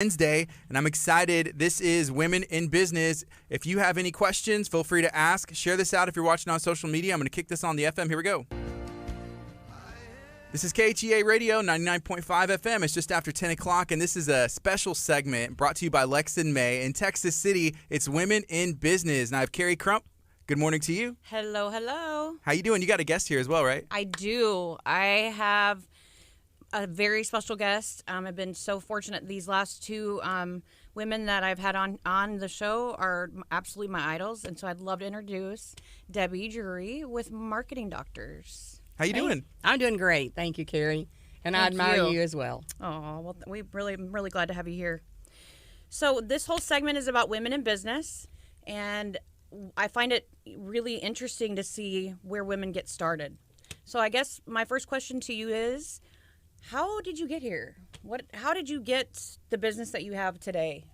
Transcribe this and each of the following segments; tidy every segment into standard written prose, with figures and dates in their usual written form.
Wednesday, and I'm excited. This is Women in Business. If you have any questions, feel free to ask. Share this out if you're watching on social media. I'm going to kick this on the FM. Here we go. This is KHEA Radio, 99.5 FM. It's just after 10 o'clock, and this is a special segment brought to you by Lex Mae. In Texas City, it's Women in Business. And I have Carrie Crump. Good morning to you. Hello, hello. How you doing? You got a guest here as well, right? I do. I have a very special guest. I've been so fortunate. These last two women that I've had on the show are absolutely my idols, and so I'd love to introduce Debbie Drury with Marketing Doctors. How you doing? I'm doing great. Thank you, Carrie. And I admire you as well. Oh, well, I'm really glad to have you here. So this whole segment is about women in business, and I find it really interesting to see where women get started. So I guess my first question to you is, how did you get here? How did you get the business that you have today?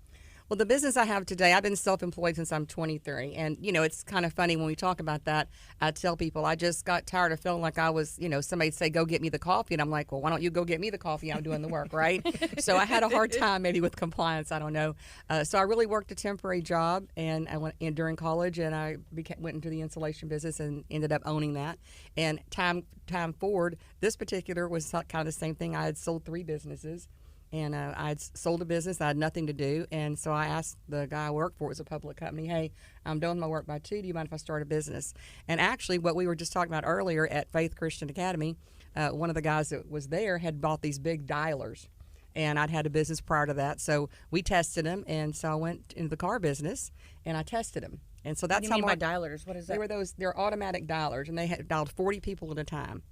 Well, the business I have today, I've been self-employed since I'm 23. And, it's kind of funny when we talk about that. I tell people I just got tired of feeling like I was, somebody'd say, go get me the coffee. And I'm like, well, why don't you go get me the coffee? I'm doing the work, right? So I had a hard time maybe with compliance. I don't know. So I really worked a temporary job, and I went in during college, and I went into the insulation business and ended up owning that. And time forward, this particular was kind of the same thing. I had sold 3 businesses. And I had sold a business. I had nothing to do. And so I asked the guy I worked for, it was a public company, hey, I'm doing my work by 2. Do you mind if I start a business? And actually, what we were just talking about earlier at Faith Christian Academy, one of the guys that was there had bought these big dialers. And I'd had a business prior to that. So we tested them. And so I went into the car business, and I tested them. And so that's what do you mean by dialers? What is that? They're automatic dialers, and they had dialed 40 people at a time.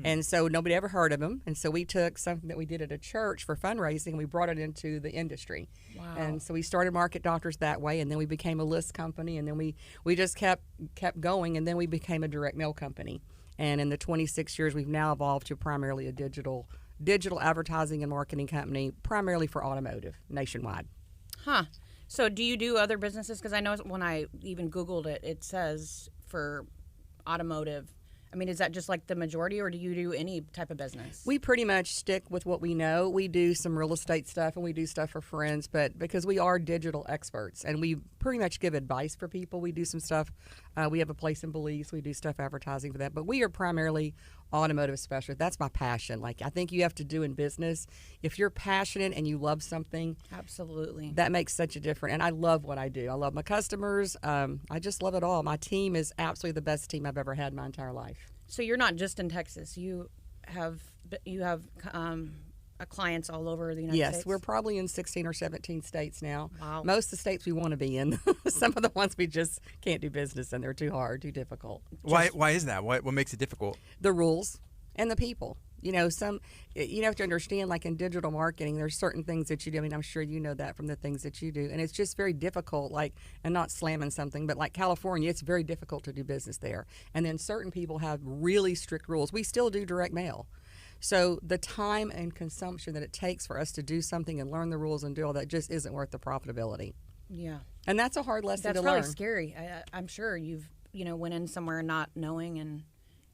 And so nobody ever heard of them. And so we took something that we did at a church for fundraising, and we brought it into the industry. Wow. And so we started Market Doctors that way, and then we became a list company, and then we just kept going, and then we became a direct mail company. And in the 26 years, we've now evolved to primarily a digital advertising and marketing company, primarily for automotive nationwide. Huh. So do you do other businesses? Because I know when I even Googled it, it says for automotive. I mean, is that just like the majority, or do you do any type of business? We pretty much stick with what we know. We do some real estate stuff, and we do stuff for friends, but because we are digital experts, and we pretty much give advice for people, we do some stuff. We have a place in Belize. We do stuff advertising for that, but we are primarily automotive specialists. That's my passion. Like, I think you have to do in business. If you're passionate and you love something, absolutely, that makes such a difference. And I love what I do. I love my customers. I just love it all. My team is absolutely the best team I've ever had in my entire life. So you're not just in Texas. You have clients all over the United States? Yes, we're probably in 16 or 17 states now. Wow. Most of the states we want to be in. Some of the ones we just can't do business in. They're too hard, too difficult. Why is that? What makes it difficult? The rules and the people. You have to understand, like in digital marketing, there's certain things that you do. I mean, I'm sure you know that from the things that you do. And it's just very difficult, and not slamming something, but like California, it's very difficult to do business there. And then certain people have really strict rules. We still do direct mail. So the time and consumption that it takes for us to do something and learn the rules and do all that just isn't worth the profitability. Yeah. And that's a hard lesson to learn. That's probably scary. I'm sure you've, went in somewhere not knowing and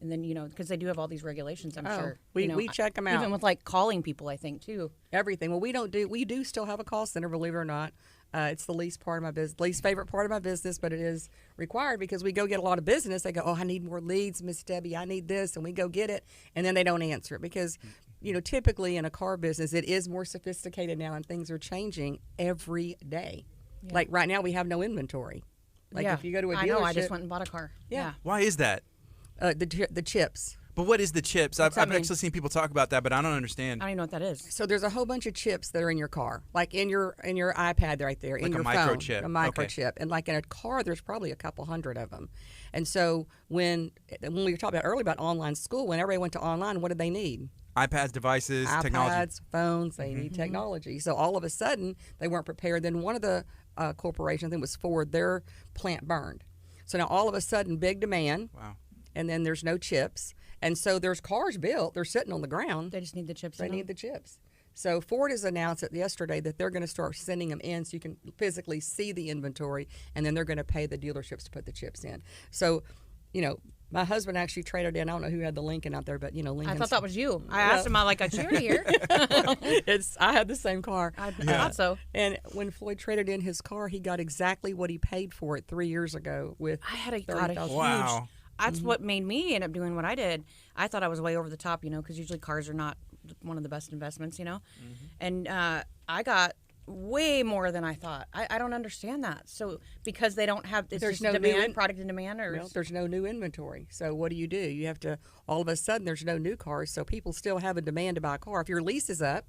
then, because they do have all these regulations, I'm sure. We check them out. Even with calling people, I think, too. Everything. Well, we do still have a call center, believe it or not. It's the least favorite part of my business, but it is required because we go get a lot of business. They go, oh, I need more leads, Miss Debbie. I need this, and we go get it, and then they don't answer it because, typically in a car business, it is more sophisticated now, and things are changing every day. Yeah. Like right now, we have no inventory. If you go to a dealership, I know. I just went and bought a car. Yeah. Why is that? The chips. But what is the chips? I've actually seen people talk about that, but I don't understand. I don't even know what that is. So there's a whole bunch of chips that are in your car, like in your iPad right there, in your phone. Microchip. A microchip. And like in a car, there's probably a couple hundred of them. And so when we were talking about earlier about online school, when everybody went to online, what did they need? iPads, devices, technology. Phones, they need technology. So all of a sudden, they weren't prepared. Then one of the corporations, I think it was Ford, their plant burned. So now all of a sudden, big demand. Wow. And then there's no chips. And so there's cars built. They're sitting on the ground. They just need the chips. They need the chips. So Ford has announced it yesterday that they're going to start sending them in so you can physically see the inventory, and then they're going to pay the dealerships to put the chips in. So, My husband actually traded in. I don't know who had the Lincoln out there, but Lincoln. I thought that was you. I asked him, is she already here? I had the same car. I thought so. And when Floyd traded in his car, he got exactly what he paid for it 3 years ago with I had a $30,000. Wow. That's what made me end up doing what I did. I thought I was way over the top, because usually cars are not one of the best investments, And I got way more than I thought. I don't understand that. So because they don't have there's no demand, product and demand, or there's no new inventory. So what do? You have to, all of a sudden there's no new cars, so people still have a demand to buy a car. If your lease is up,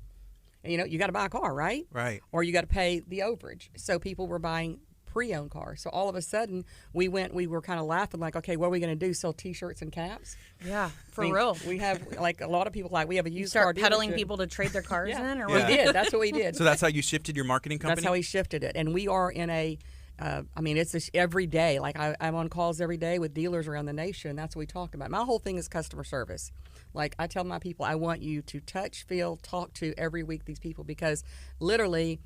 you got to buy a car, right? Right. Or you got to pay the overage. So people were buying pre-owned cars. So all of a sudden we were kind of laughing like, okay, what are we going to do? Sell T-shirts and caps? Yeah, real. We have like a lot of people we have a used car start peddling dealership. people to trade their cars in, or we did. That's what we did. So that's how you shifted your marketing company? That's how we shifted it. And we are in a, it's just every day. Like I'm on calls every day with dealers around the nation. That's what we talk about. My whole thing is customer service. Like I tell my people, I want you to touch, feel, talk to every week these people, because literally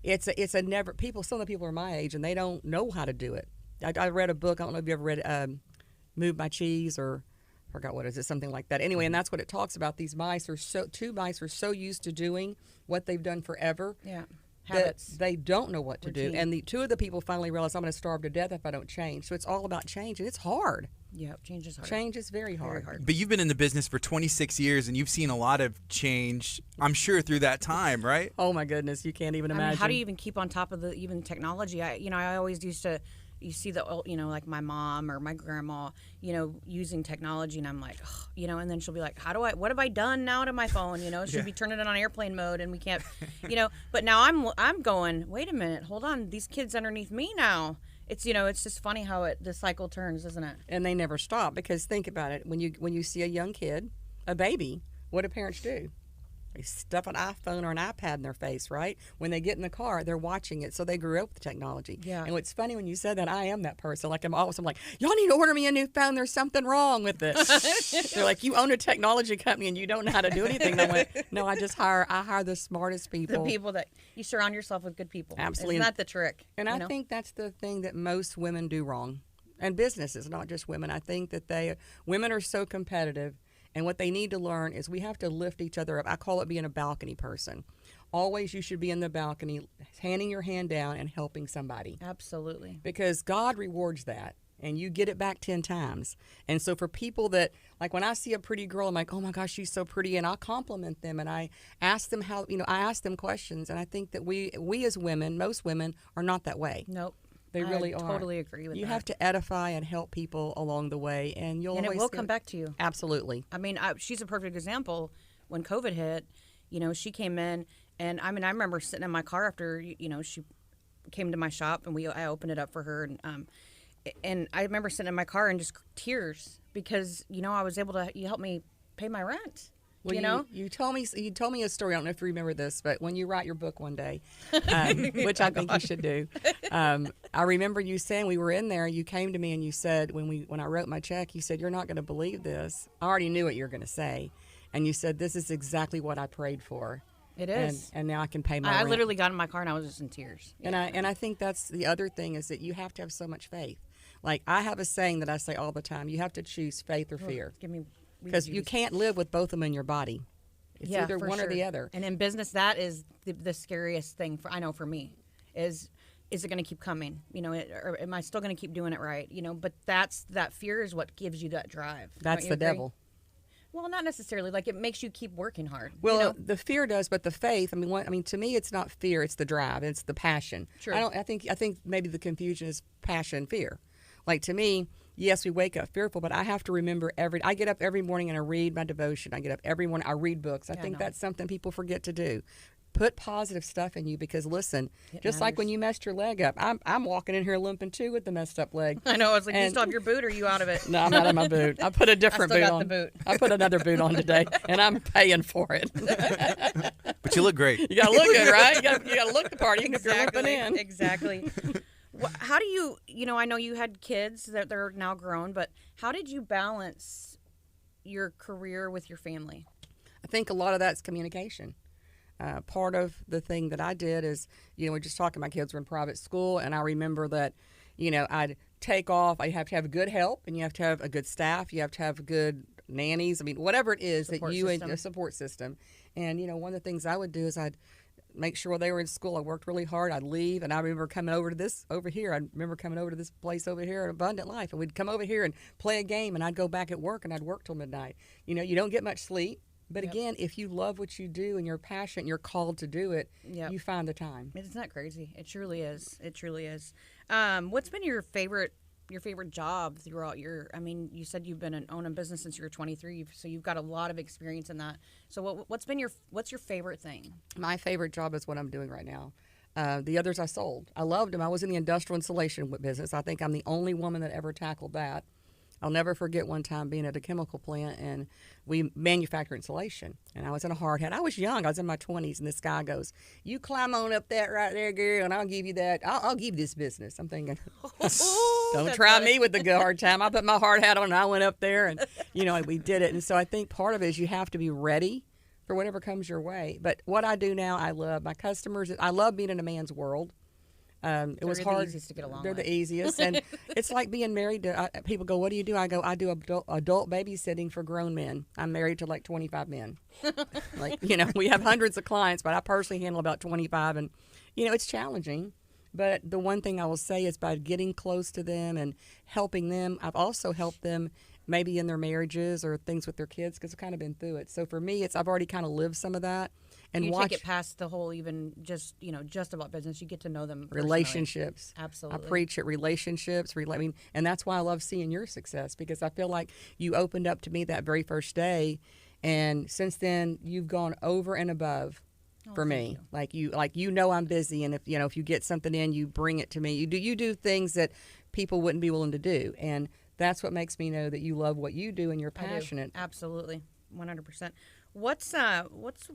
it's a never, some of the people are my age and they don't know how to do it. I read a book, I don't know if you ever read Move My Cheese, or I forgot what is it, something like that. Anyway, and that's what it talks about. These mice are two mice are so used to doing what they've done forever. Yeah. That Habits. they don't know what to do. Routine. And two of the people finally realized, I'm going to starve to death if I don't change. So it's all about change, and it's hard. Yeah, change is hard. Change is very hard. But you've been in the business for 26 years, and you've seen a lot of change, I'm sure, through that time, right? Oh, my goodness. You can't even imagine. How do you even keep on top of even technology? I always used to, you see like my mom or my grandma, using technology, and I'm like, and then she'll be like, what have I done now to my phone? Should be turning it on airplane mode, and we can't, but now I'm going, wait a minute, hold on, these kids underneath me now. It's it's just funny how the cycle turns, isn't it? And they never stop, because think about it. When you see a young kid, a baby, what do parents do? They stuff an iPhone or an iPad in their face, right? When they get in the car, they're watching it, so they grew up with technology. Yeah. And what's funny when you said that, I am that person. Like I'm like, y'all need to order me a new phone. There's something wrong with it. They're like, you own a technology company and you don't know how to do anything. And I went, no, I hire the smartest people. The people that you surround yourself with, good people. Absolutely. Isn't that the trick? And I think that's the thing that most women do wrong, and businesses, not just women. I think that women are so competitive. And what they need to learn is we have to lift each other up. I call it being a balcony person. Always you should be in the balcony, handing your hand down and helping somebody. Absolutely. Because God rewards that, and you get it back 10 times. And so for people that, like when I see a pretty girl, I'm like, oh my gosh, she's so pretty. And I'll compliment them, and I ask them I ask them questions. And I think that we as women, most women, are not that way. Nope. They really I are. totally agree with that. You have to edify and help people along the way, and it will come back to you. Absolutely. I mean, she's a perfect example. When COVID hit, she came in, and I remember sitting in my car after, she came to my shop, and I opened it up for her, and I remember sitting in my car and just tears because, I was able to, you helped me pay my rent. Well, you told me a story. I don't know if you remember this, but when you write your book one day, which I think you should do, I remember you saying, we were in there. You came to me and you said, when I wrote my check, you said, "You're not going to believe this." I already knew what you were going to say, and you said, "This is exactly what I prayed for." It is, and now I can pay my I rent. literally got in my car and I was just in tears. And I think that's the other thing, is that you have to have so much faith. Like I have a saying that I say all the time: you have to choose faith or fear. Give me. Because you can't live with both of them in your body. It's either one or the other. And in business, that is the scariest thing for me is it going to keep coming? Or am I still going to keep doing it right? But that fear is what gives you that drive. That's the devil. Well, not necessarily. Like it makes you keep working hard. Well, the fear does, but the faith. I mean, to me, it's not fear; it's the drive. It's the passion. Sure. I think maybe the confusion is passion, fear. Like to me, yes, we wake up fearful, but I have to remember I get up every morning and I read my devotion. I get up every morning, I read books. I think that's something people forget to do. Put positive stuff in you, because listen, just like when you messed your leg up, I'm walking in here limping too with the messed up leg. I know. It's like, you still have your boot, or are you out of it? No, I'm out of my boot. I put a different boot on. The boot. I put another boot on today, and I'm paying for it. But you look great. You got to look good, right? You got to look the part, even if you're limping in. Exactly. How do you, I know you had kids that they're now grown, but how did you balance your career with your family? I think a lot of that's communication. Part of the thing that I did is, we're just talking, my kids were in private school, and I remember that, I'd take off. You have to have good help, and you have to have a good staff. You have to have good nannies. I mean, whatever it is that you and a support system. And, you know, one of the things I would do is I'd make sure they were in school. I worked really hard. I'd leave, and I remember coming over to this over here. I remember coming over to this place over here at Abundant Life, and we'd come over here and play a game, and I'd go back at work, and I'd work till midnight. You know, you don't get much sleep. But again, if you love what you do and you're passionate, you're called to do it, you find the time. It's not crazy. It truly is. It truly is. What's been your favorite job throughout your? I mean, you said you've been owning business since you were 23, so you've got a lot of experience in that. So what's your favorite thing? My favorite job is what I'm doing right now. The others I sold. I loved them. I was in the industrial insulation business. I think I'm the only woman that ever tackled that. I'll never forget one time being at a chemical plant, and we manufacture insulation. And I was in a hard hat. I was young. I was in my 20s, and this guy goes, "You climb on up that right there, girl, and I'll give you that. I'll give you this business." I'm thinking, don't try me with the hard time. I put my hard hat on, and I went up there, and, you know, we did it. And so I think part of it is you have to be ready for whatever comes your way. But what I do now, I love my customers. I love being in a man's world. It was hard. They're the easiest to get along with. They're the easiest, and it's like being married to. People go, "What do you do?" I go, "I do adult babysitting for grown men." I'm married to like 25 men. Like, you know, we have hundreds of clients, but I personally handle about 25, and, you know, it's challenging. But the one thing I will say is by getting close to them and helping them, I've also helped them maybe in their marriages or things with their kids, because I've kind of been through it. So for me, I've already kind of lived some of that. And you take it past the whole even just about business. You get to know them personally. Relationships. Absolutely. I preach it, relationships. And that's why I love seeing your success, because I feel like you opened up to me that very first day, and since then you've gone over and above for me. You know I'm busy, and if you get something in, you bring it to me. You do things that people wouldn't be willing to do, and that's what makes me know that you love what you do and you're passionate. Absolutely, 100%. What's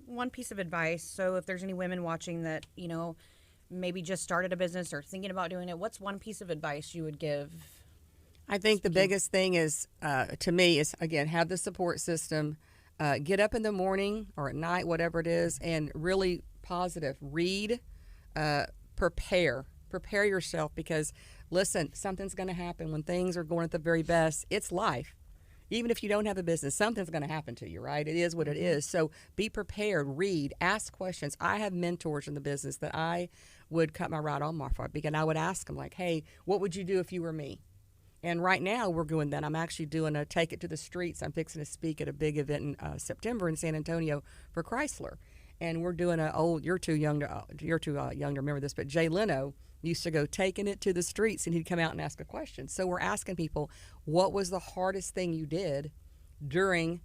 one piece of advice? So if there's any women watching that, you know, maybe just started a business or thinking about doing it, what's one piece of advice you would give? I think the biggest thing is, to me, is, again, have the support system. Get up in the morning or at night, whatever it is, and really positive. Read, prepare yourself, because, listen, something's going to happen when things are going at the very best. It's life. Even if you don't have a business, something's going to happen to you, right? It is what it is. So be prepared, read, ask questions. I have mentors in the business that I would cut my right arm off for, because I would ask them, like, hey, what would you do if you were me? And right now we're doing that. I'm actually doing a Take It to the Streets. I'm fixing to speak at a big event in September in San Antonio for Chrysler. And we're doing you're too young to remember this, but Jay Leno used to go taking it to the streets, and he'd come out and ask a question. So we're asking people, what was the hardest thing you did during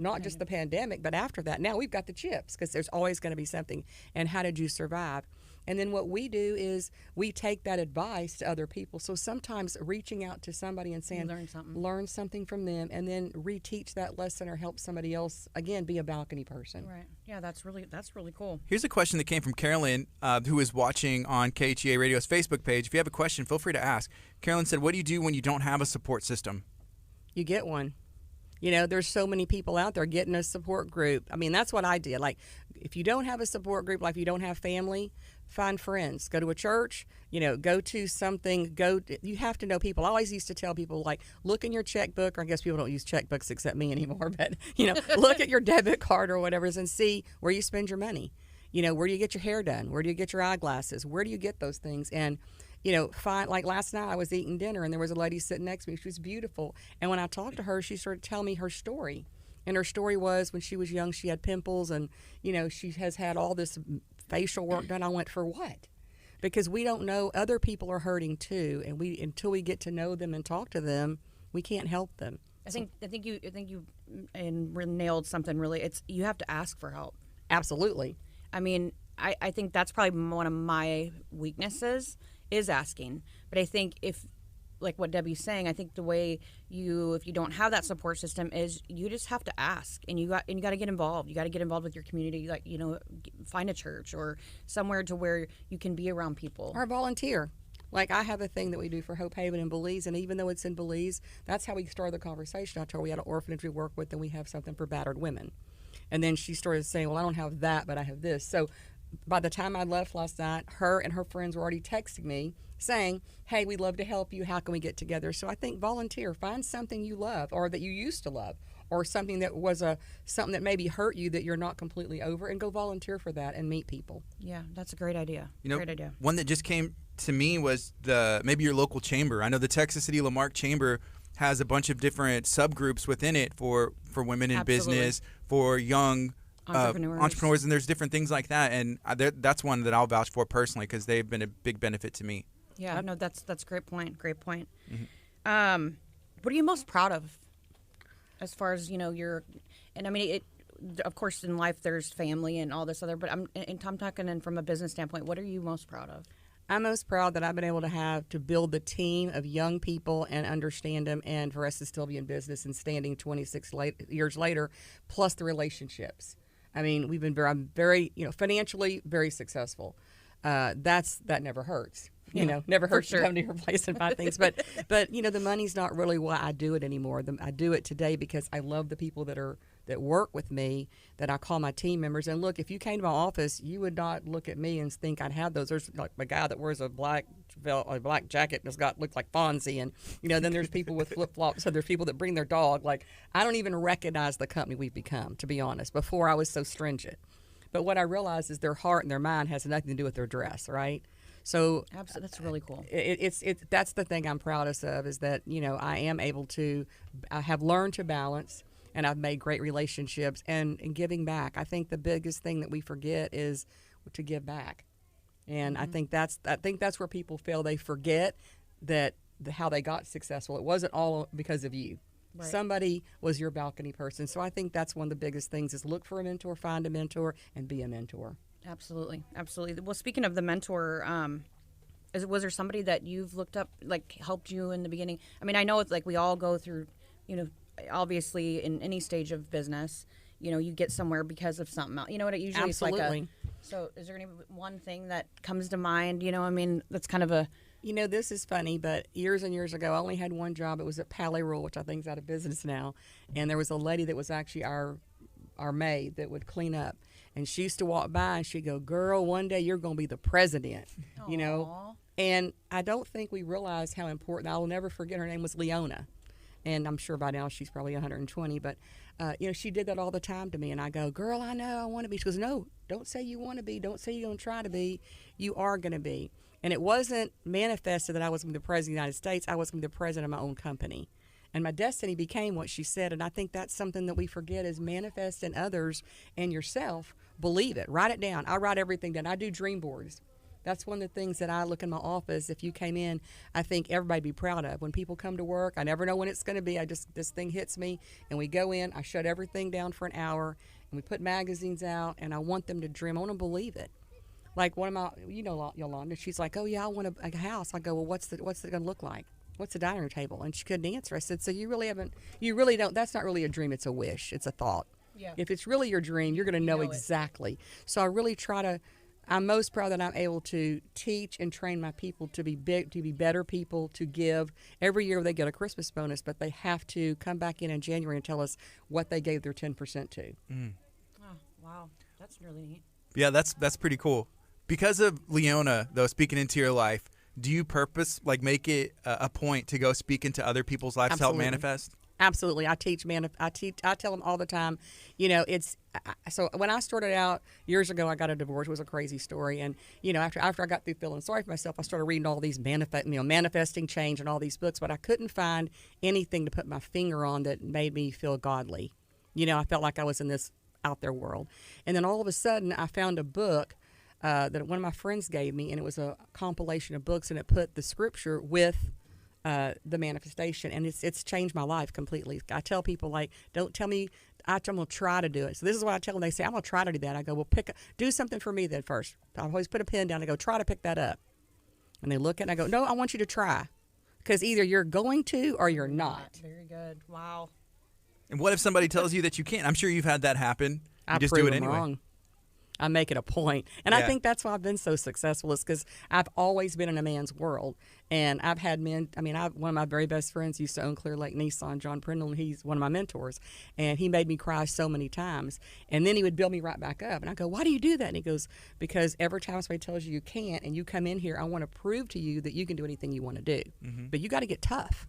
not just the pandemic, but after that? Now we've got the chips, because there's always going to be something. And how did you survive? And then what we do is we take that advice to other people. So sometimes reaching out to somebody and saying, learn something from them, and then reteach that lesson or help somebody else, again, be a balcony person. Right. Yeah, that's really cool. Here's a question that came from Carolyn, who is watching on KHEA Radio's Facebook page. If you have a question, feel free to ask. Carolyn said, what do you do when you don't have a support system? You get one. You know, there's so many people out there getting a support group. I mean, that's what I did. Like, if you don't have a support group, like if you don't have family, find friends. Go to a church, go to something. You have to know people. I always used to tell people, like, look in your checkbook, or I guess people don't use checkbooks except me anymore, but, look at your debit card or whatever it is and see where you spend your money. Where do you get your hair done? Where do you get your eyeglasses? Where do you get those things? And find, like last night I was eating dinner and there was a lady sitting next to me. She was beautiful. And when I talked to her, she started telling me her story. And her story was when she was young, she had pimples, and, she has had all this facial work done. I went, for what? Because we don't know, other people are hurting too. And until we get to know them and talk to them, we can't help them. I think you nailed something really. You have to ask for help. Absolutely. I mean, I think that's probably one of my weaknesses, is asking. But I think like what Debbie's saying, I think the way if you don't have that support system, is you just have to ask, and you got to get involved. You got to get involved with your community, like, find a church or somewhere to where you can be around people. Or volunteer. Like, I have a thing that we do for Hope Haven in Belize, and even though it's in Belize, that's how we started the conversation. I told her we had an orphanage we work with, and we have something for battered women. And then she started saying, well, I don't have that, but I have this. So by the time I left last night, her and her friends were already texting me saying, hey, we'd love to help you. How can we get together? So I think volunteer. Find something you love or that you used to love, or something that was something that maybe hurt you that you're not completely over, and go volunteer for that and meet people. Yeah, that's a great idea. Great idea. One that just came to me was maybe your local chamber. I know the Texas City Lamarck Chamber has a bunch of different subgroups within it for women in business, for young entrepreneurs, and there's different things like that. And that's one that I'll vouch for personally because they've been a big benefit to me. Yeah, no, that's a great point. Great point. Mm-hmm. What are you most proud of, as far as and I mean, of course, in life there's family and all this other, but I'm talking in from a business standpoint. What are you most proud of? I'm most proud that I've been able to build the team of young people and understand them, and for us to still be in business and standing 26 years later, plus the relationships. I mean, I'm very, financially very successful. That never hurts. Never hurts to come to your place and buy things. But the money's not really why I do it anymore. I do it today because I love the people that work with me, that I call my team members. And look, if you came to my office, you would not look at me and think I'd have those. There's like a guy that wears a black jacket and looks like Fonzie, and then there's people with flip flops. So there's people that bring their dog. Like, I don't even recognize the company we've become, to be honest. Before I was so stringent, but what I realized is their heart and their mind has nothing to do with their dress, right? So absolutely, that's really cool. That's the thing I'm proudest of, is that I am able to, I have learned to balance, and I've made great relationships and giving back. I think the biggest thing that we forget is to give back, and I think that's where people fail. They forget that how they got successful. It wasn't all because of you. Right. Somebody was your balcony person. So I think that's one of the biggest things: is look for a mentor, find a mentor, and be a mentor. Absolutely. Well, speaking of the mentor, was there somebody that you've looked up, like helped you in the beginning? I mean, I know it's like we all go through, obviously in any stage of business, you get somewhere because of something else. You know what? It usually Absolutely. It's like so is there any one thing that comes to mind? I mean, that's kind of a... this is funny, but years and years ago, I only had one job. It was at Palais Rule, which I think is out of business now. And there was a lady that was actually our maid that would clean up. And she used to walk by and she'd go, girl, one day you're going to be the president, Aww. And I don't think we realized how important. I will never forget, her name was Leona. And I'm sure by now she's probably 120. But, she did that all the time to me. And I go, girl, I know I want to be. She goes, no, don't say you want to be. Don't say you're going to try to be. You are going to be. And it wasn't manifested that I was going to be the president of the United States. I was going to be the president of my own company. And my destiny became what she said. And I think that's something that we forget, is manifest in others and yourself. Believe it. Write it down. I write everything down. I do dream boards. That's one of the things that I look in my office. If you came in, I think everybody'd be proud of. When people come to work, I never know when it's going to be. This thing hits me, and we go in. I shut everything down for an hour, and we put magazines out, and I want them to dream. I want to believe it. Like one of my, Yolanda, she's like, oh yeah, I want a house. I go, well, what's it going to look like? What's the dining room table? And she couldn't answer. I said, so you really don't, that's not really a dream. It's a wish. It's a thought. Yeah. If it's really your dream, you're going to know exactly. So I really I'm most proud that I'm able to teach and train my people to be better people, to give. Every year they get a Christmas bonus, but they have to come back in January and tell us what they gave their 10% to. Mm. Oh, wow. That's really neat. Yeah, that's pretty cool. Because of Leona, though, speaking into your life, do you make it a point to go speak into other people's lives to help manifest? Absolutely. I tell them all the time, so when I started out years ago, I got a divorce. It was a crazy story. And, after I got through feeling sorry for myself, I started reading all these manifesting change and all these books, but I couldn't find anything to put my finger on that made me feel godly. I felt like I was in this out there world. And then all of a sudden I found a book that one of my friends gave me, and it was a compilation of books, and it put the scripture with the manifestation, and it's changed my life completely. I tell people, don't tell me, I'm going to try to do it. So this is what I tell them. They say, I'm going to try to do that. I go, well, do something for me then first. I always put a pen down and go, try to pick that up. And they look at it and I go, no, I want you to try. Because either you're going to or you're not. Very good. Wow. And what if somebody tells you that you can't? I'm sure you've had that happen. You I just prove do it them anyway. wrong. I make it a point. And I think that's why I've been so successful, is because I've always been in a man's world. And I've had men, one of my very best friends used to own Clear Lake Nissan, John Prindle, and he's one of my mentors. And he made me cry so many times. And then he would build me right back up. And I go, why do you do that? And he goes, because every time somebody tells you you can't and you come in here, I want to prove to you that you can do anything you want to do. But you got to get tough,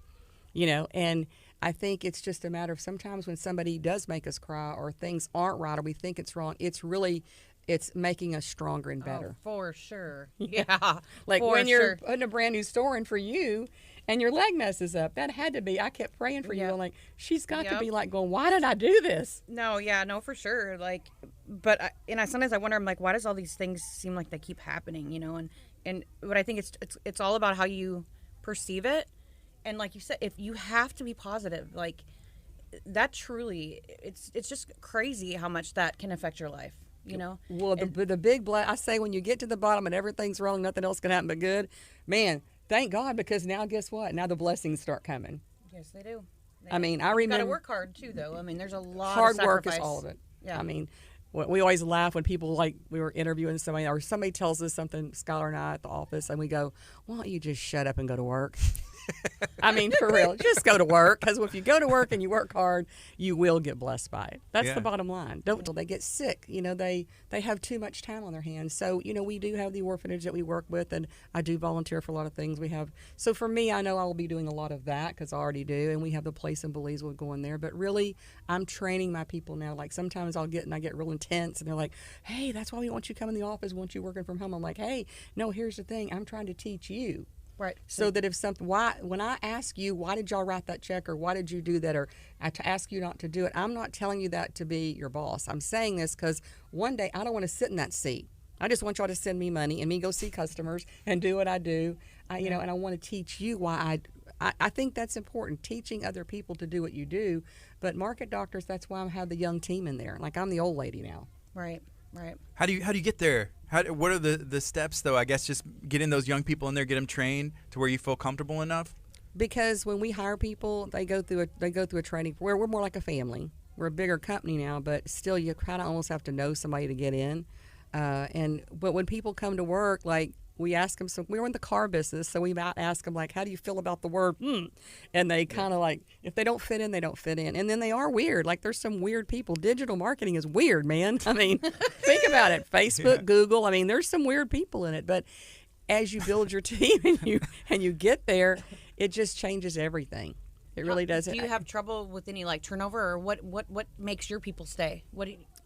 and I think it's just a matter of sometimes when somebody does make us cry or things aren't right or we think it's wrong, it's making us stronger and better. Oh, for sure. Yeah. Like when you're putting a brand new store in for you and your leg messes up, that had to be, I kept praying for you. I'm like, she's got to be like going, why did I do this? No, for sure. Like, but sometimes I wonder, I'm like, why does all these things seem like they keep happening, and but I think it's all about how you perceive it. And like you said, if you have to be positive, like that truly, it's just crazy how much that can affect your life. Well, the big I say when you get to the bottom and everything's wrong, nothing else can happen but good. Man, thank God, because now guess what? Now the blessings start coming. Yes, they do. I remember. You got to work hard too, though. There's a lot hard of sacrifice. work is all of it. Yeah. We always laugh when people, like, we were interviewing somebody or somebody tells us something, Skylar and I at the office, and we go, why don't you just shut up and go to work? For real, just go to work, because if you go to work and you work hard, you will get blessed by it. That's the bottom line. Don't until they get sick. They have too much time on their hands. So, we do have the orphanage that we work with, and I do volunteer for a lot of things we have. So for me, I know I will be doing a lot of that because I already do, and we have the place in Belize we'll go in there. But really, I'm training my people now. Like sometimes I get real intense, and they're like, hey, that's why we want you to come in the office, want you working from home. I'm like, hey, no, here's the thing. I'm trying to teach you. Right. So that if when I ask you, why did y'all write that check, or why did you do that, or I ask you not to do it, I'm not telling you that to be your boss. I'm saying this because one day I don't want to sit in that seat. I just want y'all to send me money and me go see customers and do what I do. And I want to teach you why I think that's important, teaching other people to do what you do. But Market Doctors, that's why I have the young team in there. Like I'm the old lady now. Right. Right. How do you get there? What are the steps, though? I guess just getting those young people in there, get them trained to where you feel comfortable enough. Because when we hire people, they go through a training where we're more like a family. We're a bigger company now, but still, you kind of almost have to know somebody to get in. But when people come to work, like we ask them, so we're in the car business, so we might ask them like, how do you feel about the word and they kind of like, if they don't fit in, they don't fit in. And then they are weird. Like there's some weird people. Digital marketing is weird, man. Think about it. Facebook, Google, there's some weird people in it. But as you build your team and you get there, it just changes everything. It really does. Do you have trouble with any like turnover, or what makes your people stay?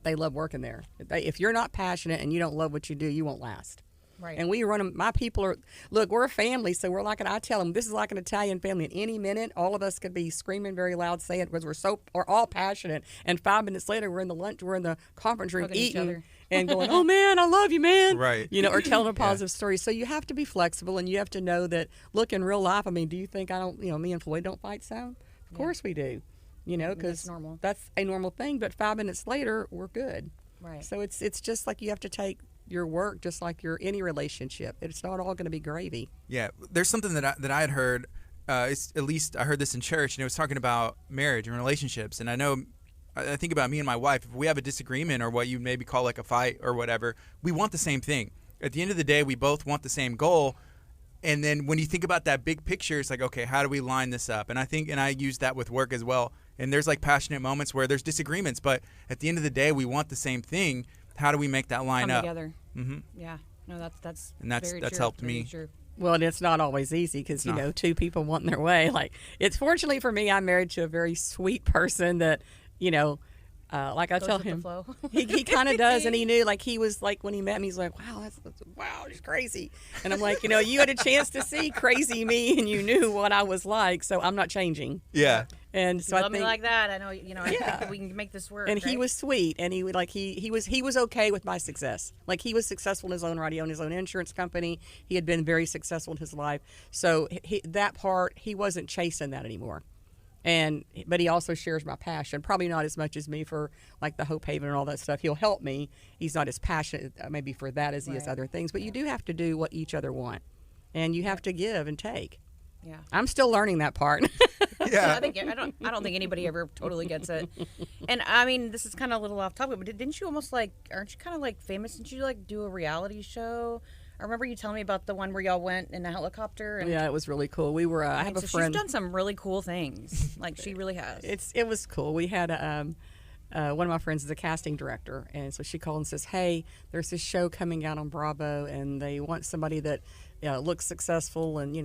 They love working there. If you're not passionate and you don't love what you do, you won't last. Right. And we run them. My people we're a family, so we're like, I tell them, this is like an Italian family. At any minute, all of us could be screaming very loud, saying it because we're all passionate. And 5 minutes later, we're in the conference room eating and going, oh man, I love you, man. Right. Or telling a positive story. So you have to be flexible, and you have to know that. Look, in real life, do you think I don't? Me and Floyd don't fight some? Of course we do. Because that's a normal thing. But 5 minutes later, we're good. Right. So it's just like you have to take your work just like any relationship. It's not all going to be gravy. Yeah, there's something that I had heard. At least I heard this in church, and it was talking about marriage and relationships. And I think about me and my wife. If we have a disagreement or what you maybe call like a fight or whatever, we want the same thing. At the end of the day, we both want the same goal. And then when you think about that big picture, it's like, okay, how do we line this up? And I use that with work as well. And there's like passionate moments where there's disagreements, but at the end of the day, we want the same thing. How do we make that line up? Together. Mm-hmm. Yeah. No, that's very true. Helped me. True. Well, and it's not always easy because, two people wanting their way. Like, it's fortunately for me, I'm married to a very sweet person that, like I tell him, he kind of does. And he knew, like, he was like, when he met me, he's like, wow, he's crazy. And I'm like, you had a chance to see crazy me and you knew what I was like. So I'm not changing. Yeah. And so I think, me like that. I know, I think we can make this work. And he was sweet, and he was okay with my success. Like, he was successful in his own right. He owned his own insurance company. He had been very successful in his life. So that part, he wasn't chasing that anymore. But he also shares my passion, probably not as much as me for like the Hope Haven and all that stuff. He'll help me. He's not as passionate maybe for that as he is other things. But you do have to do what each other want, and you have to give and take. Yeah, I'm still learning that part. Yeah. I don't think anybody ever totally gets it. And I mean, this is kind of a little off topic, but didn't you almost like, aren't you kind of like famous? Didn't you like do a reality show? I remember you telling me about the one where y'all went in a helicopter. And Yeah, it was really cool. We were. I have a friend. She's done some really cool things. Like she really has. It was cool. We had one of my friends is a casting director, and so she called and says, "Hey, there's this show coming out on Bravo, and they want somebody that looks successful, and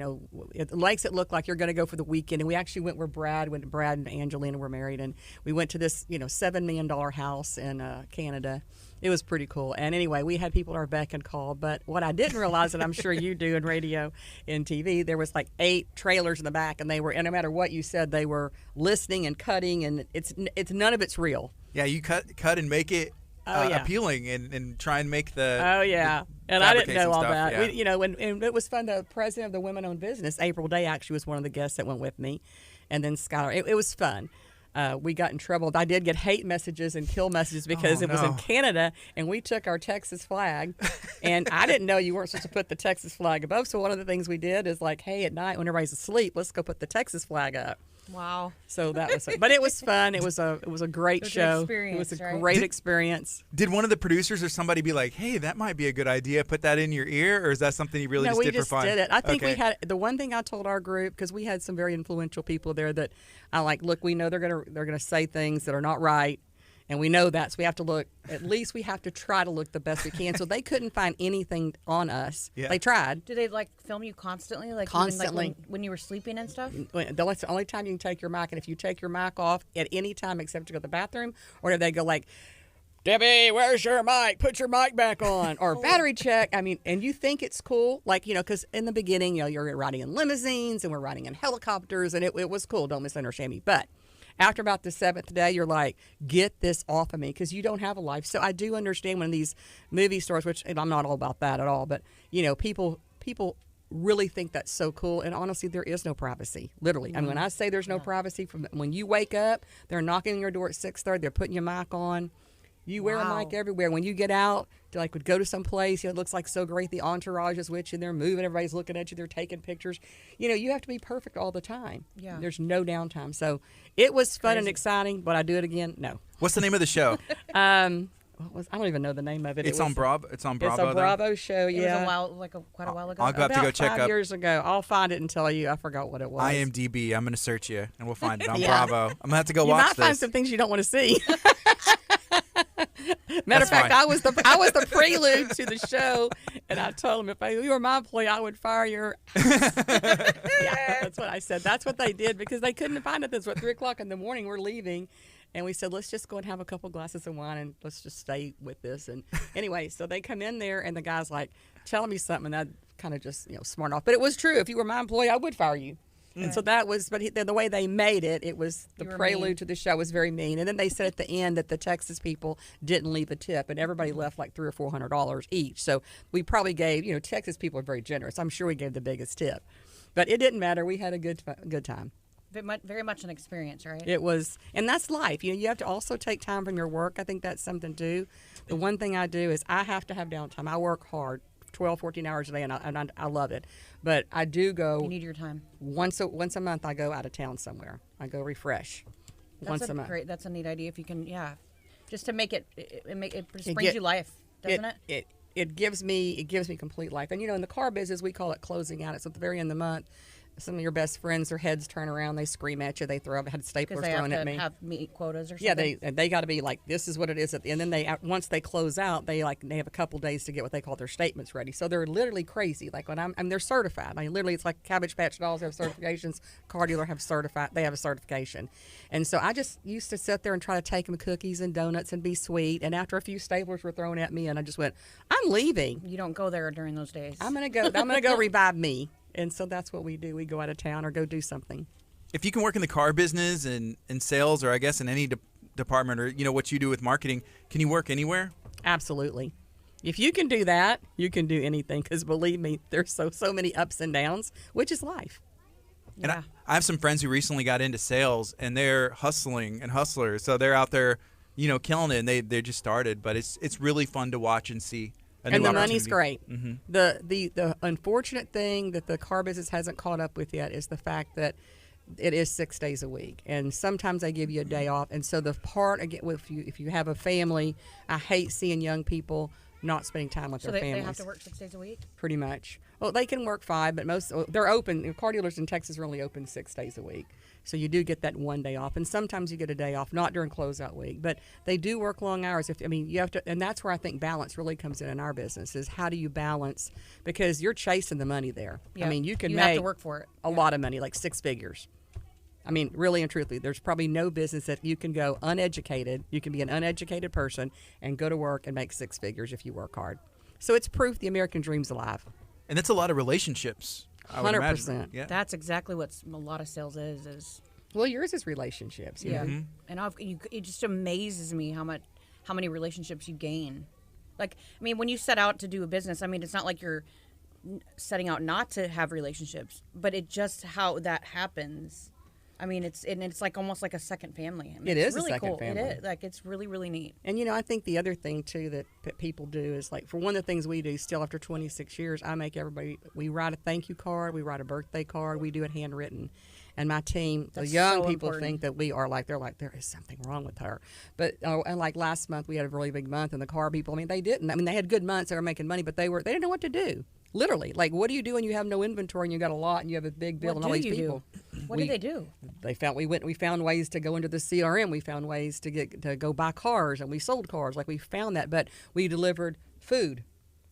it makes it look like you're going to go for the weekend." And we actually went where Brad and Angelina were married, and we went to this $7 million house in Canada. It was pretty cool. And anyway, we had people at our beck and call. But what I didn't realize, and I'm sure you do in radio and TV, there was like 8 trailers in the back, and and no matter what you said, they were listening and cutting, and it's none of it's real. Yeah, you cut and make it appealing and try and make the. Oh yeah, and I didn't know all that. Yeah. And it was fun. The president of the Women-Owned Business, April Day, actually was one of the guests that went with me, and then Skylar. It was fun. We got in trouble. I did get hate messages and kill messages because it was in Canada, and we took our Texas flag, and I didn't know you weren't supposed to put the Texas flag above. So one of the things we did is like, hey, at night when everybody's asleep, let's go put the Texas flag up. Wow. So that was, but it was fun. It was a great show. It was a great experience. Did one of the producers or somebody be like, "Hey, that might be a good idea. Put that in your ear," or is that something you really just did for fun? No, we just did it. I think we had the one thing I told our group, because we had some very influential people there that I like. Look, we know they're gonna say things that are not right. And we know that, so we have to look, at least we have to try to look the best we can. So they couldn't find anything on us. Yeah. They tried. Did they, like, film you constantly? Like, constantly. Even, like, when you were sleeping and stuff? That's the only time you can take your mic. And if you take your mic off at any time except to go to the bathroom, or if they go like, Debbie, where's your mic? Put your mic back on. Or battery check. I mean, and you think it's cool. Like, because in the beginning, you're riding in limousines and we're riding in helicopters. And it was cool. Don't misunderstand me. But after about the 7th day, you're like, get this off of me, because you don't have a life. So I do understand when these movie stars, which and I'm not all about that at all, but, people really think that's so cool. And honestly, there is no privacy, literally. Mm-hmm. I mean, when I say there's no privacy, from when you wake up, they're knocking on your door at 6:30, they're putting your mic on. You wear a mic everywhere. When you get out, would go to some place, it looks like so great. The entourage is with you. They're moving. Everybody's looking at you. They're taking pictures. You have to be perfect all the time. Yeah. There's no downtime. So it was fun and exciting. Would I do it again? No. What's the name of the show? I don't even know the name of it. It's on Bravo. It's on Bravo. It's a Bravo show. Yeah. It was quite a while ago. I'll have to go check About 5 years ago. I'll find it and tell you. I forgot what it was. IMDb. I'm going to search you, and we'll find it on Bravo. I'm going to have to go watch this. You might find some things you don't want to see. Matter of fact, I was the prelude to the show, and I told them if you were my employee, I would fire your. Yeah, that's what I said. That's what they did, because they couldn't find it. This was 3:00 in the morning. We're leaving, and we said, let's just go and have a couple glasses of wine and let's just stay with this. And anyway, so they come in there, and the guy's like telling me something, and I kind of just smart off. But it was true. If you were my employee, I would fire you. And so that was, but the way they made it was the prelude to the show was very mean. And then they said at the end that the Texas people didn't leave a tip, and everybody left like $300 or $400 each. So we probably gave, Texas people are very generous. I'm sure we gave the biggest tip, but it didn't matter. We had a good time. Very much an experience, right? It was, and that's life. You have to also take time from your work. I think that's something too. The one thing I do is I have to have downtime. I work hard. 12, 14 hours a day, and I love it. But I do go. You need your time. Once a month, I go out of town somewhere. I go refresh. Once a month. That's a neat idea. If you can, just to make it just brings you life, doesn't it? It gives me complete life. And in the car business, we call it closing out. It's at the very end of the month. Some of your best friends, their heads turn around, they scream at you, they throw up, had staplers thrown at me. Have meet quotas or Yeah, something. they got to be like, this is what it is at the end. And then once they close out, they have a couple days to get what they call their statements ready. So they're literally crazy. Like when they're certified. I mean, literally, it's like Cabbage Patch Dolls have certifications, car dealer they have a certification. And so I just used to sit there and try to take them cookies and donuts and be sweet. And after a few staplers were thrown at me, and I just went, I'm leaving. You don't go there during those days. I'm gonna go revive me. And so that's what we do. We go out of town or go do something. If you can work in the car business and in sales, or I guess in any department, or what you do with marketing, can you work anywhere? Absolutely. If you can do that, you can do anything. Because believe me, there's so many ups and downs, which is life. And I have some friends who recently got into sales, and they're hustling and hustlers. So they're out there, killing it, and they just started. But it's really fun to watch and see. And the money's great. Mm-hmm. The unfortunate thing that the car business hasn't caught up with yet is the fact that It is 6 days a week, and sometimes they give you a day off. And so the part again, if you have a family, I hate seeing young people not spending time with their families. So they have to work 6 days a week? Pretty much. Well, they can work 5, but they're open. Car dealers in Texas are only open 6 days a week. So you do get that one day off, and sometimes you get a day off, not during closeout week, but they do work long hours. You have to, and that's where I think balance really comes in our business, is how do you balance, because you're chasing the money there. Yeah. You can you make have to work for it. a lot of money, like 6 figures. Really and truthfully, there's probably no business that you can go uneducated. You can be an uneducated person and go to work and make 6 figures if you work hard. So it's proof the American dream's alive. And that's a lot of relationships. 100%. Yeah. That's exactly what a lot of sales is. Well, yours is relationships. Yeah. And it just amazes me how many relationships you gain. Like, when you set out to do a business, it's not like you're setting out not to have relationships, but it just how that happens. It's like almost like a second family. It it's is really a second cool. family. It is. Like, it's really, really neat. And, I think the other thing, too, that people do is, like, for one of the things we do still after 26 years, I make everybody, we write a thank you card, we write a birthday card, we do it handwritten. And my team, That's the young so people important. think that we are like, they're like, there is something wrong with her. But, and like last month, we had a really big month, and the car people, they didn't. They had good months, they were making money, but they didn't know what to do. Literally, like, what do you do when you have no inventory and you got a lot and you have a big bill and all these people? What did they do? We found ways to go into the CRM. We found ways to go buy cars, and we sold cars. Like, we found that, but we delivered food.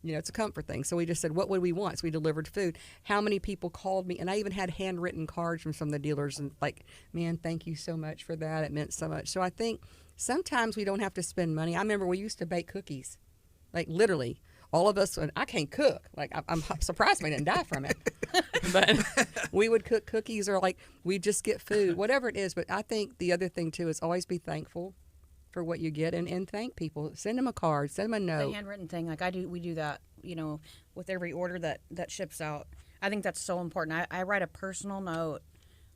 It's a comfort thing. So we just said, what would we want? So we delivered food. How many people called me? And I even had handwritten cards from some of the dealers, and like, man, thank you so much for that. It meant so much. So I think sometimes we don't have to spend money. I remember we used to bake cookies, like literally. All of us, and I can't cook. Like, I'm surprised we didn't die from it. But we would cook cookies, or like we just get food, whatever it is. But I think the other thing too is always be thankful for what you get, and thank people. Send them a card, send them a note. The handwritten thing, like we do that, with every order that ships out. I think that's so important. I write a personal note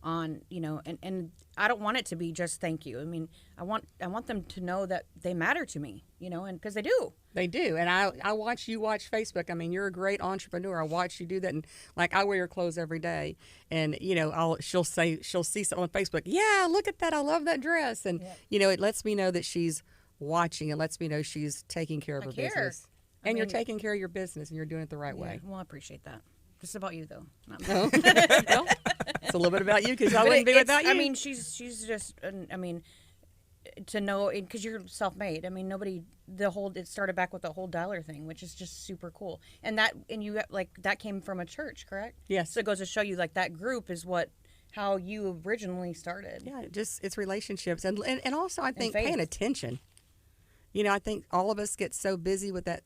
on, and I don't want it to be just thank you. I want them to know that they matter to me, and because they do. They do. And I watch you watch Facebook. You're a great entrepreneur. I watch you do that. And like, I wear your clothes every day. And, she'll see something on Facebook. Yeah, look at that. I love that dress. And, it lets me know that she's watching. It lets me know she's taking care of her business. And you're taking care of your business, and you're doing it the right way. Well, I appreciate that. Just about you, though. Not me. Oh. Well, it's a little bit about you, because I wouldn't be without you. She's just, to know, because you're self-made. It started back with the whole dollar thing, which is just super cool. And that came from a church, correct? Yes. So it goes to show you, like, that group is how you originally started. Yeah, it's relationships. And also, I think, faith. paying attention. I think all of us get so busy with that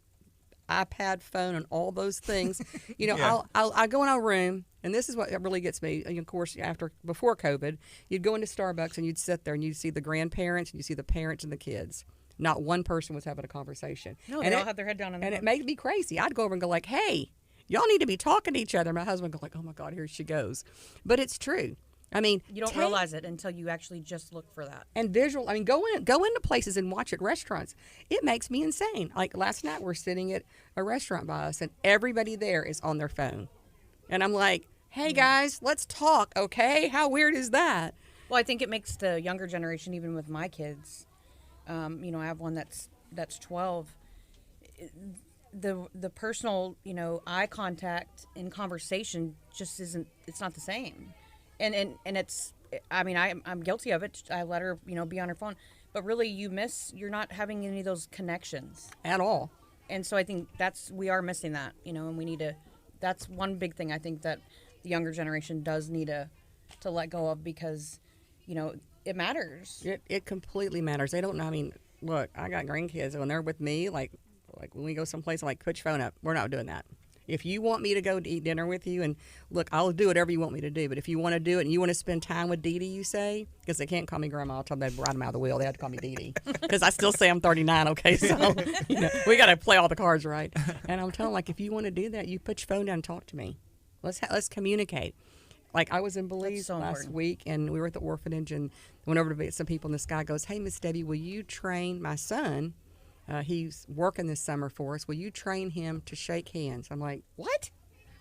iPad, phone, and all those things. Yeah. I go in our room, and this is what really gets me. And of course, before COVID, you'd go into Starbucks and you'd sit there and you'd see the grandparents and you see the parents and the kids. Not one person was having a conversation. No, they all had their head down. And it made me crazy. I'd go over and go like, "Hey, y'all need to be talking to each other." My husband would go like, "Oh my God, here she goes." But it's true. You don't realize it until you actually just look for that. And visual. Go into places and watch at restaurants. It makes me insane. Like last night, we're sitting at a restaurant by us, and everybody there is on their phone. And I'm like, "Hey guys, let's talk, okay? How weird is that?" Well, I think it makes the younger generation, even with my kids. I have one that's 12. The personal, eye contact in conversation just isn't. It's not the same. And it's, I'm guilty of it. I let her, be on her phone. But really, you're not having any of those connections. At all. And so I think we are missing that, and we need to, that's one big thing I think that the younger generation does need to let go of, because, it matters. It completely matters. They don't know. Look, I got grandkids. When they're with me, like when we go someplace, I'm like, put your phone up. We're not doing that. If you want me to go to eat dinner with you, and look, I'll do whatever you want me to do. But if you want to do it and you want to spend time with Dee Dee, you say, because they can't call me grandma. I'll tell them they'd ride them out of the wheel. They have to call me Dee Dee, because I still say I'm 39. Okay, so we got to play all the cards right. And I'm telling them, like, if you want to do that, you put your phone down and talk to me. Let's communicate. Like, I was in Belize last week, and we were at the orphanage, and went over to visit some people, and this guy goes, "Hey, Miss Debbie, will you train my son? He's working this summer for us. Will you train him to shake hands?" I'm like, "What?"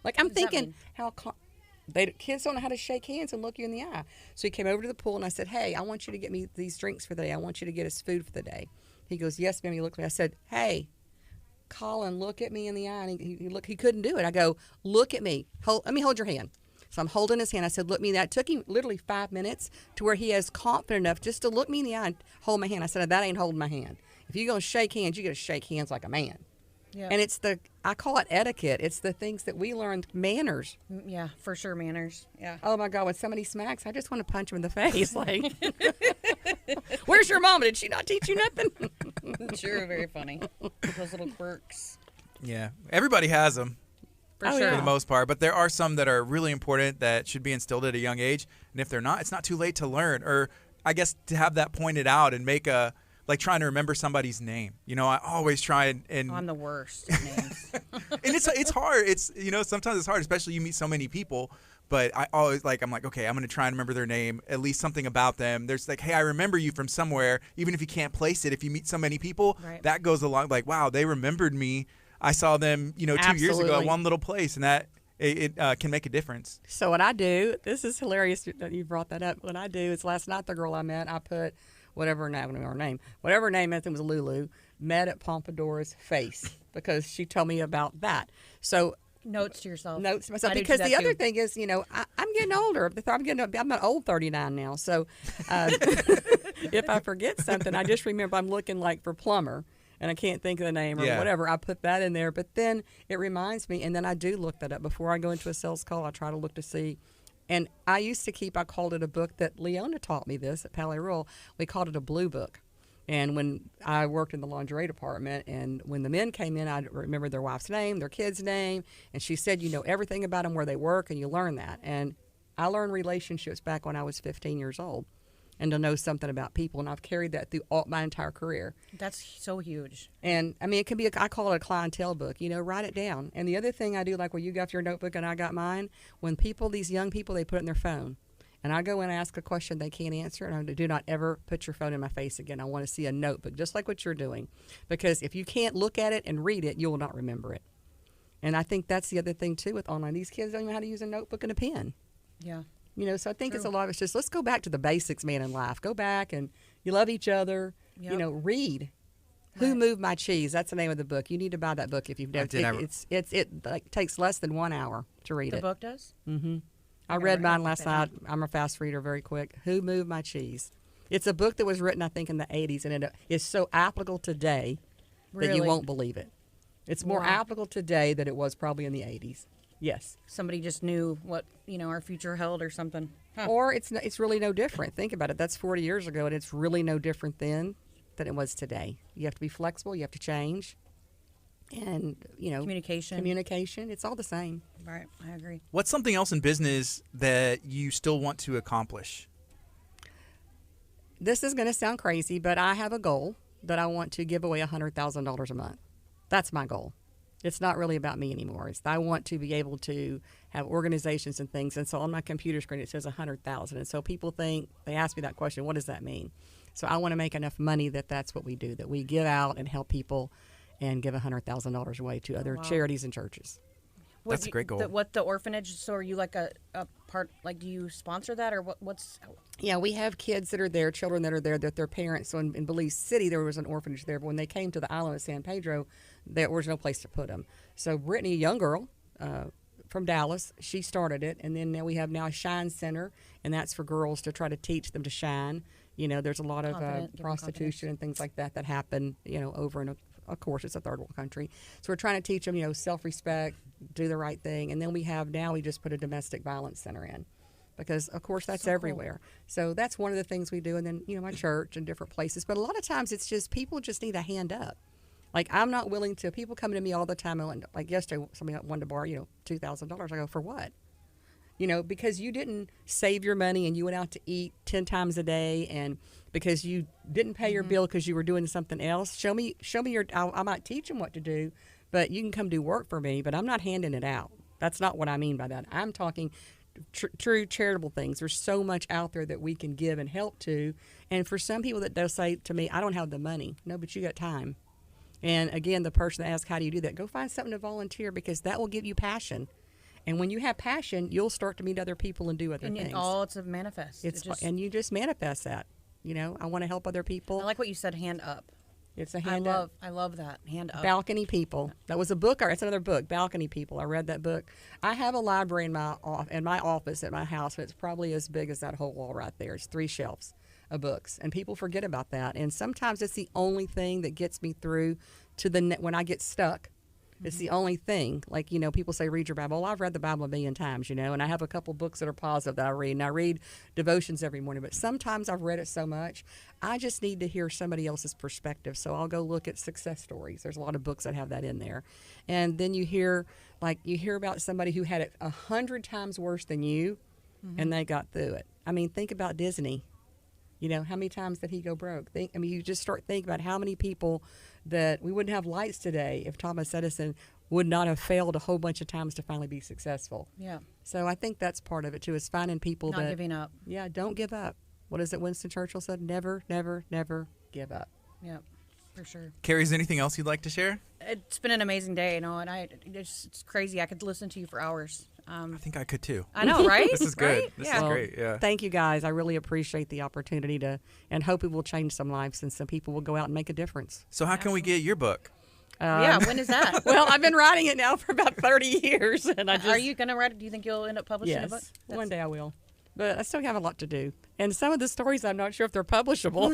Like, I'm thinking, kids don't know how to shake hands and look you in the eye. So he came over to the pool, and I said, hey, I want you to get me these drinks for the day. I want you to get us food for the day. He goes, yes, ma'am. He looked at me. I said, hey, Colin, look at me in the eye. And he couldn't do it. I go, look at me. Let me hold your hand. So I'm holding his hand. I said, look me. That took him literally 5 minutes to where he is confident enough just to look me in the eye and hold my hand. I said, that ain't holding my hand. If you're going to shake hands, you got to shake hands like a man. Yeah. And I call it etiquette. It's the things that we learned, manners. Yeah, for sure, manners. Yeah. Oh my God, when somebody smacks, I just want to punch him in the face. Like, where's your mama? Did she not teach you nothing? Sure, very funny. Those little quirks. Yeah, everybody has them. For sure. For the most part, but there are some that are really important that should be instilled at a young age. And if they're not, it's not too late to learn, or I guess to have that pointed out and make like trying to remember somebody's name. I always try and I'm the worst at names. And it's hard. It's sometimes it's hard, especially you meet so many people. But I always I'm like, okay, I'm gonna try and remember their name, at least something about them. There's like, hey, I remember you from somewhere, even if you can't place it. If you meet so many people, right. That goes along. Like, wow, they remembered me. I saw them, 2 years ago at one little place, and that it can make a difference. So what I do, this is hilarious that you brought that up. What I do is last night the girl I met, I put whatever her name is, it was Lulu, met at Pompadour's face because she told me about that. So notes to yourself. Notes to myself, because the other thing is, I'm getting older. I'm an old 39 now. So if I forget something, I just remember I'm looking like for plumber and I can't think of the name or whatever. I put that in there, but then it reminds me, and then I do look that up before I go into a sales call. I try to look to see. And I called it a book that Leona taught me this at Palais Royal. We called it a blue book. And when I worked in the lingerie department, and when the men came in, I remember their wife's name, their kid's name. And she said, you know everything about them, where they work, and you learn that. And I learned relationships back when I was 15 years old, and to know something about people. And I've carried that through my entire career. That's so huge. And, I mean, it can be, I call it a clientele book. Write it down. And the other thing I do, like where you got your notebook and I got mine, when these young people, they put it in their phone. And I go in and ask a question they can't answer, and I do not ever put your phone in my face again. I want to see a notebook, just like what you're doing. Because if you can't look at it and read it, you will not remember it. And I think that's the other thing, too, with online. These kids don't even know how to use a notebook and a pen. Yeah. So I think it's a lot of it's just, let's go back to the basics, man, in life. Go back and you love each other. Yep. Read. Right. Who Moved My Cheese? That's the name of the book. You need to buy that book if you've never. It takes less than 1 hour to read it. The book does? Mm-hmm. I read mine last night. I'm a fast reader, very quick. Who Moved My Cheese? It's a book that was written, I think, in the 80s, and it is so applicable today that you won't believe it. It's more applicable today than it was probably in the 80s. Yes. Somebody just knew what, our future held or something. Huh. Or it's really no different. Think about it. That's 40 years ago, and it's really no different then than it was today. You have to be flexible. You have to change. And, Communication. It's all the same. Right. I agree. What's something else in business that you still want to accomplish? This is going to sound crazy, but I have a goal that I want to give away $100,000 a month. That's my goal. It's not really about me anymore. I want to be able to have organizations and things. And so on my computer screen, it says 100,000. And so people they ask me that question, what does that mean? So I want to make enough money that's what we do, that we give out and help people and give $100,000 away to other charities and churches. That's a great goal. The orphanage? So are you like a part? Like, do you sponsor that, or what's? Yeah, we have kids that are there, children that are there, that their parents. So in Belize City, there was an orphanage there, but when they came to the island of San Pedro, there was no place to put them. So Brittany, a young girl from Dallas, she started it, and then we have a Shine Center, and that's for girls to try to teach them to shine. There's a lot of prostitution and things like that happen, over in of course, it's a third world country. So we're trying to teach them, self-respect, do the right thing. And then we just put a domestic violence center in because, of course, that's everywhere. Cool. So that's one of the things we do. And then, my church and different places. But a lot of times it's just people just need a hand up. Like, I'm not willing to, people come to me all the time. Like yesterday, somebody wanted to borrow, $2,000. I go, for what? Because you didn't save your money and you went out to eat 10 times a day, and because you didn't pay your bill because you were doing something else. Show me I might teach them what to do, but you can come do work for me, but I'm not handing it out. That's not what I mean by that. I'm talking true charitable things. There's so much out there that we can give and help to. And for some people that they'll say to me, I don't have the money. No, but you got time. And again, the person that asks, how do you do that? Go find something to volunteer, because that will give you passion. And when you have passion, you'll start to meet other people and do other and things. it's a manifest. And you just manifest that. You know, I want to help other people. I like what you said, hand up. It's a hand up. I love that, hand up. Balcony People. That was a book. That's another book, Balcony People. I read that book. I have a library in my office at my house. It's probably as big as that whole wall right there. It's 3 shelves of books, and people forget about that. And sometimes it's the only thing that gets me through to when I get stuck. It's the only thing. Like, you know, people say, read your Bible. Well, I've read the Bible a million times, you know, and I have a couple books that are positive that I read. And I read devotions every morning. But sometimes I've read it so much, I just need to hear somebody else's perspective. So I'll go look at success stories. There's a lot of books that have that in there. And then you hear about somebody who had it 100 times worse than you, and they got through it. I mean, think about Disney. You know, how many times did he go broke? You just start thinking about how many people that we wouldn't have lights today if Thomas Edison would not have failed a whole bunch of times to finally be successful. Yeah. So I think that's part of it, too, is finding people Not giving up. Yeah, don't give up. What is it Winston Churchill said? Never, never, never give up. Yeah, for sure. Carrie, is there anything else you'd like to share? It's been an amazing day, you know, and it's crazy. I could listen to you for hours. I think I could too. I know, right? This is good. Right? This is great. Yeah. Thank you, guys. I really appreciate the opportunity and hope it will change some lives and some people will go out and make a difference. So how can we get your book? Yeah, when is that? Well, I've been writing it now for about 30 years. And Are you going to write it? Do you think you'll end up publishing a book? Yes, one day I will. But I still have a lot to do. And some of the stories, I'm not sure if they're publishable.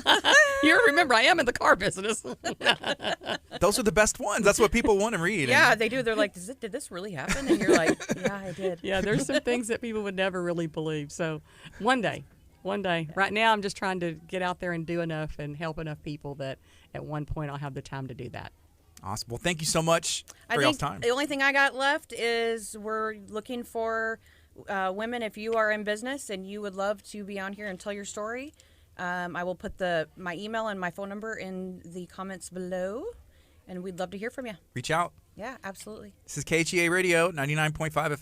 You remember, I am in the car business. Those are the best ones. That's what people want to read. Yeah, they do. They're like, did this really happen? And you're like, yeah, I did. Yeah, there's some things that people would never really believe. So one day. Right now, I'm just trying to get out there and do enough and help enough people that at one point I'll have the time to do that. Awesome. Well, thank you so much for y'all's time. The only thing I got left is we're looking for women. If you are in business and you would love to be on here and tell your story, I will put my email and my phone number in the comments below, and we'd love to hear from you. Reach out. Yeah, absolutely. This is KHEA Radio, 99.5 FM.